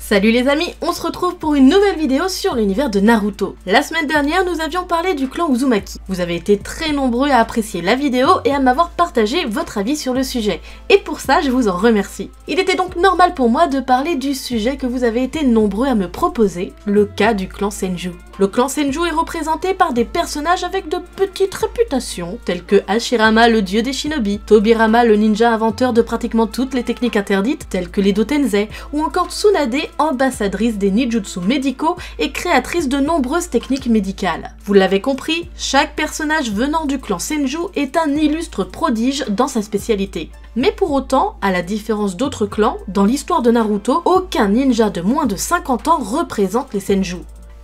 Salut les amis, on se retrouve pour une nouvelle vidéo sur l'univers de Naruto. La semaine dernière, nous avions parlé du clan Uzumaki. Vous avez été très nombreux à apprécier la vidéo et à m'avoir partagé votre avis sur le sujet. Et pour ça, je vous en remercie. Il était donc normal pour moi de parler du sujet que vous avez été nombreux à me proposer, le cas du clan Senju. Le clan Senju est représenté par des personnages avec de petites réputations, tels que Hashirama, le dieu des shinobi, Tobirama, le ninja inventeur de pratiquement toutes les techniques interdites, telles que les Dotensei, ou encore Tsunade, ambassadrice des ninjutsu médicaux et créatrice de nombreuses techniques médicales. Vous l'avez compris, chaque personnage venant du clan Senju est un illustre prodige dans sa spécialité. Mais pour autant, à la différence d'autres clans, dans l'histoire de Naruto, aucun ninja de moins de 50 ans représente les Senju.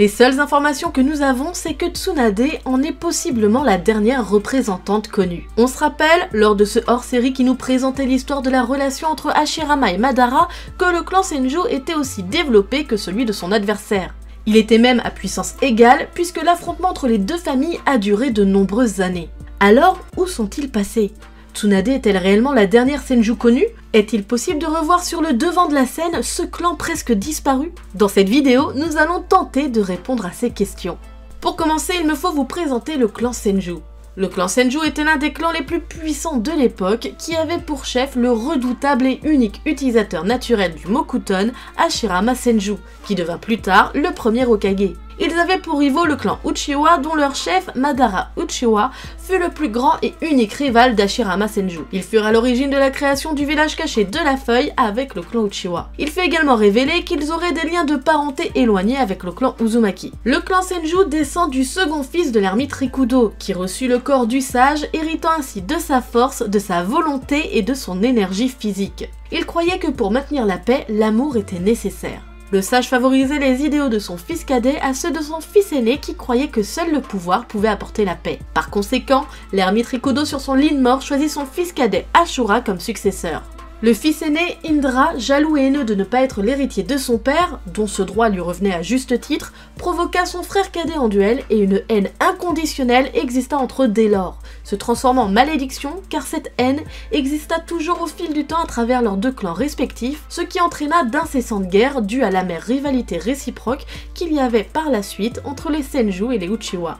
Les seules informations que nous avons, c'est que Tsunade en est possiblement la dernière représentante connue. On se rappelle, lors de ce hors-série qui nous présentait l'histoire de la relation entre Hashirama et Madara, que le clan Senju était aussi développé que celui de son adversaire. Il était même à puissance égale, puisque l'affrontement entre les deux familles a duré de nombreuses années. Alors, où sont-ils passés ? Tsunade est-elle réellement la dernière Senju connue ? Est-il possible de revoir sur le devant de la scène ce clan presque disparu ? Dans cette vidéo, nous allons tenter de répondre à ces questions. Pour commencer, il me faut vous présenter le clan Senju. Le clan Senju était l'un des clans les plus puissants de l'époque qui avait pour chef le redoutable et unique utilisateur naturel du Mokuton, Hashirama Senju, qui devint plus tard le premier Hokage. Ils avaient pour rivaux le clan Uchiwa dont leur chef, Madara Uchiwa, fut le plus grand et unique rival d'Hashirama Senju. Ils furent à l'origine de la création du village caché de la Feuille avec le clan Uchiwa. Il fut également révélé qu'ils auraient des liens de parenté éloignés avec le clan Uzumaki. Le clan Senju descend du second fils de l'ermite Rikudo, qui reçut le corps du sage, héritant ainsi de sa force, de sa volonté et de son énergie physique. Il croyait que pour maintenir la paix, l'amour était nécessaire. Le sage favorisait les idéaux de son fils cadet à ceux de son fils aîné qui croyait que seul le pouvoir pouvait apporter la paix. Par conséquent, l'ermite Rikudo sur son lit de mort choisit son fils cadet Ashura comme successeur. Le fils aîné, Indra, jaloux et haineux de ne pas être l'héritier de son père, dont ce droit lui revenait à juste titre, provoqua son frère cadet en duel et une haine inconditionnelle exista entre eux dès lors, se transformant en malédiction car cette haine exista toujours au fil du temps à travers leurs deux clans respectifs, ce qui entraîna d'incessantes guerres dues à l'amère rivalité réciproque qu'il y avait par la suite entre les Senju et les Uchiwa.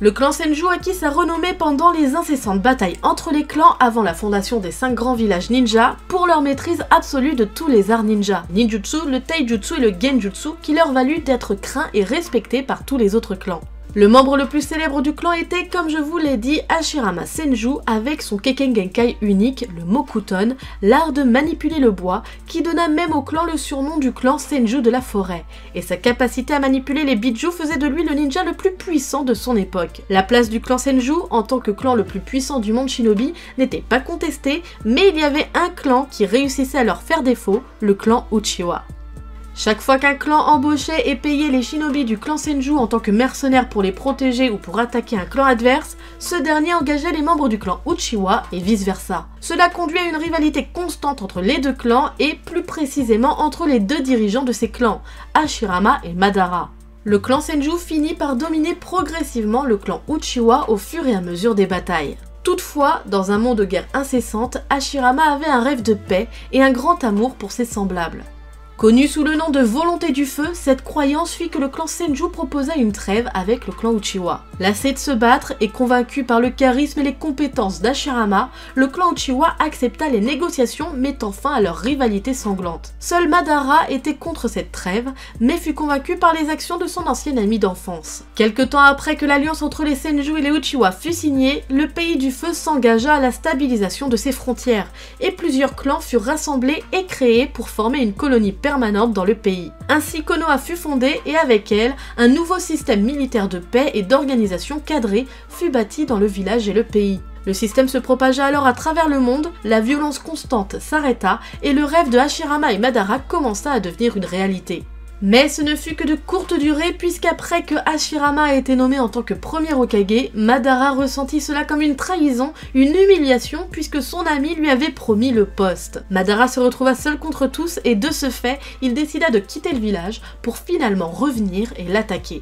Le clan Senju acquit sa renommée pendant les incessantes batailles entre les clans avant la fondation des 5 grands villages ninja pour leur maîtrise absolue de tous les arts ninja, ninjutsu, le taijutsu et le genjutsu qui leur valut d'être craints et respectés par tous les autres clans. Le membre le plus célèbre du clan était, comme je vous l'ai dit, Hashirama Senju avec son Kekken Genkai unique, le Mokuton, l'art de manipuler le bois, qui donna même au clan le surnom du clan Senju de la forêt. Et sa capacité à manipuler les bijou faisait de lui le ninja le plus puissant de son époque. La place du clan Senju, en tant que clan le plus puissant du monde shinobi, n'était pas contestée, mais il y avait un clan qui réussissait à leur faire défaut, le clan Uchiwa. Chaque fois qu'un clan embauchait et payait les shinobi du clan Senju en tant que mercenaires pour les protéger ou pour attaquer un clan adverse, ce dernier engageait les membres du clan Uchiwa et vice versa. Cela conduit à une rivalité constante entre les deux clans et plus précisément entre les deux dirigeants de ces clans, Hashirama et Madara. Le clan Senju finit par dominer progressivement le clan Uchiwa au fur et à mesure des batailles. Toutefois, dans un monde de guerre incessante, Hashirama avait un rêve de paix et un grand amour pour ses semblables. Connu sous le nom de Volonté du Feu, cette croyance fit que le clan Senju proposa une trêve avec le clan Uchiwa. Lassé de se battre et convaincu par le charisme et les compétences d'Hashirama, le clan Uchiwa accepta les négociations mettant fin à leur rivalité sanglante. Seul Madara était contre cette trêve, mais fut convaincu par les actions de son ancien ami d'enfance. Quelque temps après que l'alliance entre les Senju et les Uchiwa fut signée, le pays du feu s'engagea à la stabilisation de ses frontières, et plusieurs clans furent rassemblés et créés pour former une colonie permanente dans le pays. Ainsi Konoha fut fondée et avec elle, un nouveau système militaire de paix et d'organisation cadrée fut bâti dans le village et le pays. Le système se propagea alors à travers le monde, la violence constante s'arrêta et le rêve de Hashirama et Madara commença à devenir une réalité. Mais ce ne fut que de courte durée puisqu'après que Hashirama a été nommé en tant que premier Hokage, Madara ressentit cela comme une trahison, une humiliation puisque son ami lui avait promis le poste. Madara se retrouva seul contre tous et de ce fait, il décida de quitter le village pour finalement revenir et l'attaquer.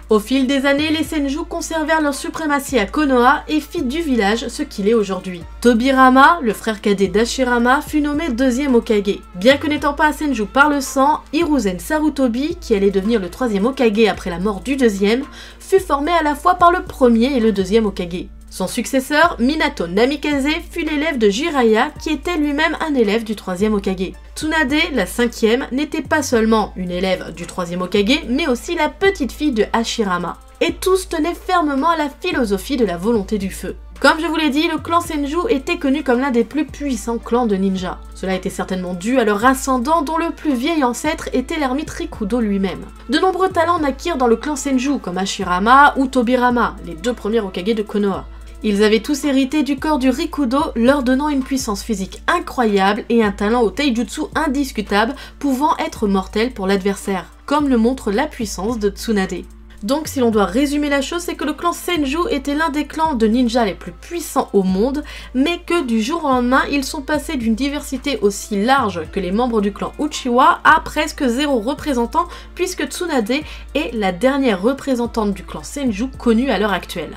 Au fil des années, les Senju conservèrent leur suprématie à Konoha et fit du village ce qu'il est aujourd'hui. Tobirama, le frère cadet d'Hashirama, fut nommé deuxième Hokage. Bien que n'étant pas un Senju par le sang, Hiruzen Sarutobi, qui allait devenir le troisième Hokage après la mort du deuxième, fut formé à la fois par le premier et le deuxième Hokage. Son successeur, Minato Namikaze, fut l'élève de Jiraiya, qui était lui-même un élève du troisième Hokage. Tsunade, la cinquième, n'était pas seulement une élève du troisième Hokage, mais aussi la petite fille de Hashirama. Et tous tenaient fermement à la philosophie de la volonté du feu. Comme je vous l'ai dit, le clan Senju était connu comme l'un des plus puissants clans de ninja. Cela était certainement dû à leur ascendant dont le plus vieil ancêtre était l'ermite Rikudo lui-même. De nombreux talents naquirent dans le clan Senju comme Hashirama ou Tobirama, les deux premiers Hokage de Konoha. Ils avaient tous hérité du corps du Rikudo, leur donnant une puissance physique incroyable et un talent au taijutsu indiscutable pouvant être mortel pour l'adversaire, comme le montre la puissance de Tsunade. Donc si l'on doit résumer la chose, c'est que le clan Senju était l'un des clans de ninja les plus puissants au monde, mais que du jour au lendemain, ils sont passés d'une diversité aussi large que les membres du clan Uchiwa à presque 0 représentant, puisque Tsunade est la dernière représentante du clan Senju connue à l'heure actuelle.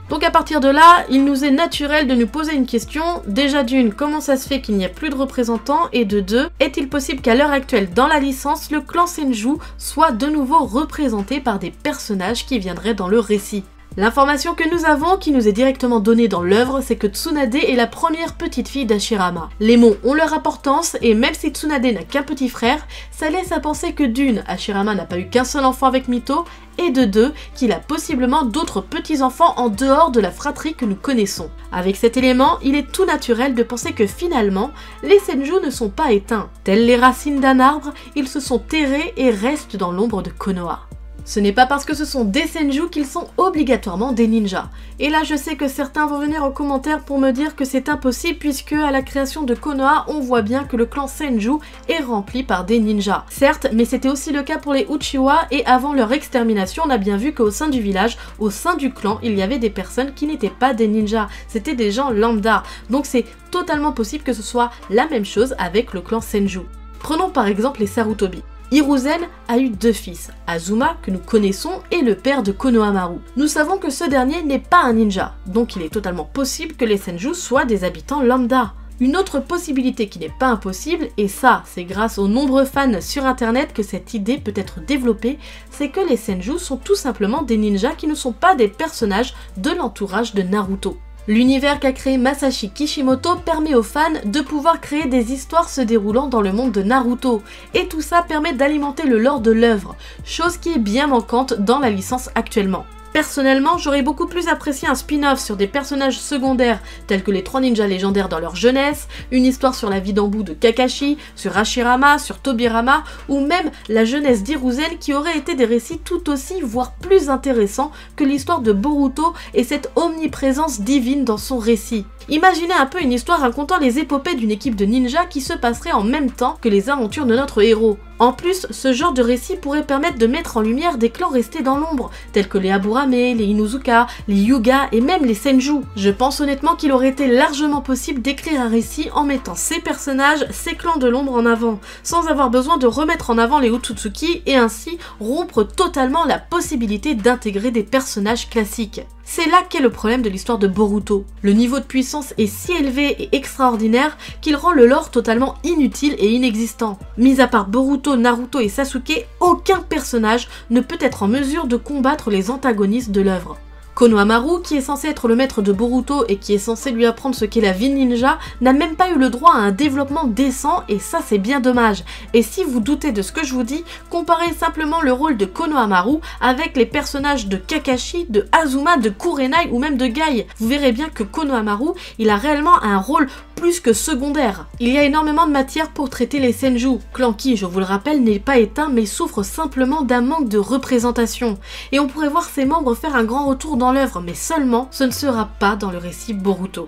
Donc à partir de là, il nous est naturel de nous poser une question. Déjà d'une, comment ça se fait qu'il n'y a plus de représentants? Et de deux, est-il possible qu'à l'heure actuelle, dans la licence, le clan Senju soit de nouveau représenté par des personnages qui viendraient dans le récit? L'information que nous avons, qui nous est directement donnée dans l'œuvre, c'est que Tsunade est la première petite fille d'Hashirama. Les mots ont leur importance, et même si Tsunade n'a qu'un petit frère, ça laisse à penser que d'une, Hashirama n'a pas eu qu'un seul enfant avec Mito, et de deux, qu'il a possiblement d'autres petits-enfants en dehors de la fratrie que nous connaissons. Avec cet élément, il est tout naturel de penser que finalement, les Senju ne sont pas éteints. Telles les racines d'un arbre, ils se sont terrés et restent dans l'ombre de Konoha. Ce n'est pas parce que ce sont des Senju qu'ils sont obligatoirement des ninjas. Et là je sais que certains vont venir en commentaire pour me dire que c'est impossible puisque à la création de Konoha on voit bien que le clan Senju est rempli par des ninjas. Certes, mais c'était aussi le cas pour les Uchiwa et avant leur extermination on a bien vu qu'au sein du village, au sein du clan, il y avait des personnes qui n'étaient pas des ninjas. C'était des gens lambda. Donc c'est totalement possible que ce soit la même chose avec le clan Senju. Prenons par exemple les Sarutobi. Hiruzen a eu deux fils, Azuma, que nous connaissons, et le père de Konohamaru. Nous savons que ce dernier n'est pas un ninja, donc il est totalement possible que les Senju soient des habitants lambda. Une autre possibilité qui n'est pas impossible, et ça c'est grâce aux nombreux fans sur internet que cette idée peut être développée, c'est que les Senju sont tout simplement des ninjas qui ne sont pas des personnages de l'entourage de Naruto. L'univers qu'a créé Masashi Kishimoto permet aux fans de pouvoir créer des histoires se déroulant dans le monde de Naruto, et tout ça permet d'alimenter le lore de l'œuvre, chose qui est bien manquante dans la licence actuellement. Personnellement, j'aurais beaucoup plus apprécié un spin-off sur des personnages secondaires tels que les 3 ninjas légendaires dans leur jeunesse, une histoire sur la vie d'Ambu de Kakashi, sur Hashirama, sur Tobirama, ou même la jeunesse d'Hiruzen qui aurait été des récits tout aussi, voire plus intéressants que l'histoire de Boruto et cette omniprésence divine dans son récit. Imaginez un peu une histoire racontant les épopées d'une équipe de ninjas qui se passerait en même temps que les aventures de notre héros. En plus, ce genre de récit pourrait permettre de mettre en lumière des clans restés dans l'ombre, tels que les Aburame, les Inuzuka, les Hyuga et même les Senju. Je pense honnêtement qu'il aurait été largement possible d'écrire un récit en mettant ces personnages, ces clans de l'ombre en avant, sans avoir besoin de remettre en avant les Otsutsuki et ainsi rompre totalement la possibilité d'intégrer des personnages classiques. C'est là qu'est le problème de l'histoire de Boruto. Le niveau de puissance est si élevé et extraordinaire qu'il rend le lore totalement inutile et inexistant. Mis à part Boruto, Naruto et Sasuke, aucun personnage ne peut être en mesure de combattre les antagonistes de l'œuvre. Konohamaru, qui est censé être le maître de Boruto et qui est censé lui apprendre ce qu'est la vie ninja, n'a même pas eu le droit à un développement décent et ça c'est bien dommage. Et si vous doutez de ce que je vous dis, comparez simplement le rôle de Konohamaru avec les personnages de Kakashi, de Azuma, de Kurenai ou même de Gai. Vous verrez bien que Konohamaru, il a réellement un rôle plus que secondaire. Il y a énormément de matière pour traiter les Senju, clan qui, je vous le rappelle, n'est pas éteint mais souffre simplement d'un manque de représentation. Et on pourrait voir ses membres faire un grand retour dans l'œuvre, mais seulement ce ne sera pas dans le récit Boruto.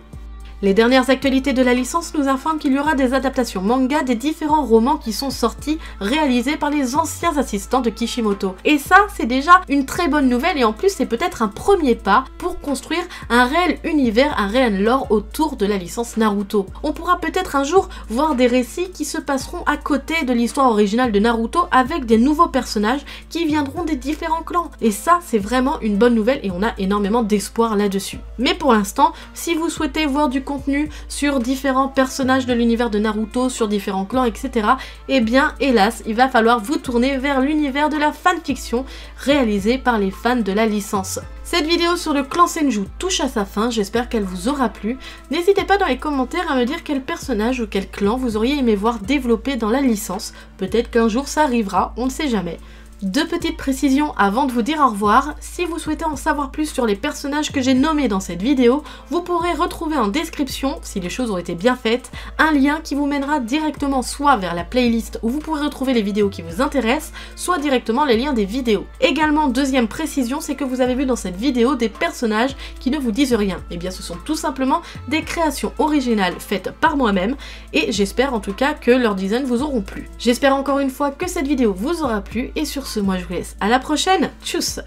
Les dernières actualités de la licence nous informent qu'il y aura des adaptations manga des différents romans qui sont sortis, réalisés par les anciens assistants de Kishimoto. Et ça, c'est déjà une très bonne nouvelle et en plus c'est peut-être un premier pas pour construire un réel univers, un réel lore autour de la licence Naruto. On pourra peut-être un jour voir des récits qui se passeront à côté de l'histoire originale de Naruto avec des nouveaux personnages qui viendront des différents clans. Et ça, c'est vraiment une bonne nouvelle et on a énormément d'espoir là-dessus. Mais pour l'instant, si vous souhaitez voir du contenu sur différents personnages de l'univers de Naruto, sur différents clans, etc., eh bien, hélas, il va falloir vous tourner vers l'univers de la fanfiction réalisée par les fans de la licence. Cette vidéo sur le clan Senju touche à sa fin, j'espère qu'elle vous aura plu. N'hésitez pas dans les commentaires à me dire quel personnage ou quel clan vous auriez aimé voir développer dans la licence. Peut-être qu'un jour ça arrivera, on ne sait jamais. Deux petites précisions avant de vous dire au revoir. Si vous souhaitez en savoir plus sur les personnages que j'ai nommés dans cette vidéo, vous pourrez retrouver en description, si les choses ont été bien faites, un lien qui vous mènera directement soit vers la playlist où vous pourrez retrouver les vidéos qui vous intéressent, soit directement les liens des vidéos. Également, deuxième précision, c'est que vous avez vu dans cette vidéo des personnages qui ne vous disent rien. Eh bien, ce sont tout simplement des créations originales faites par moi-même et j'espère en tout cas que leurs designs vous auront plu. J'espère encore une fois que cette vidéo vous aura plu et sur moi je vous laisse à la prochaine, tchuss!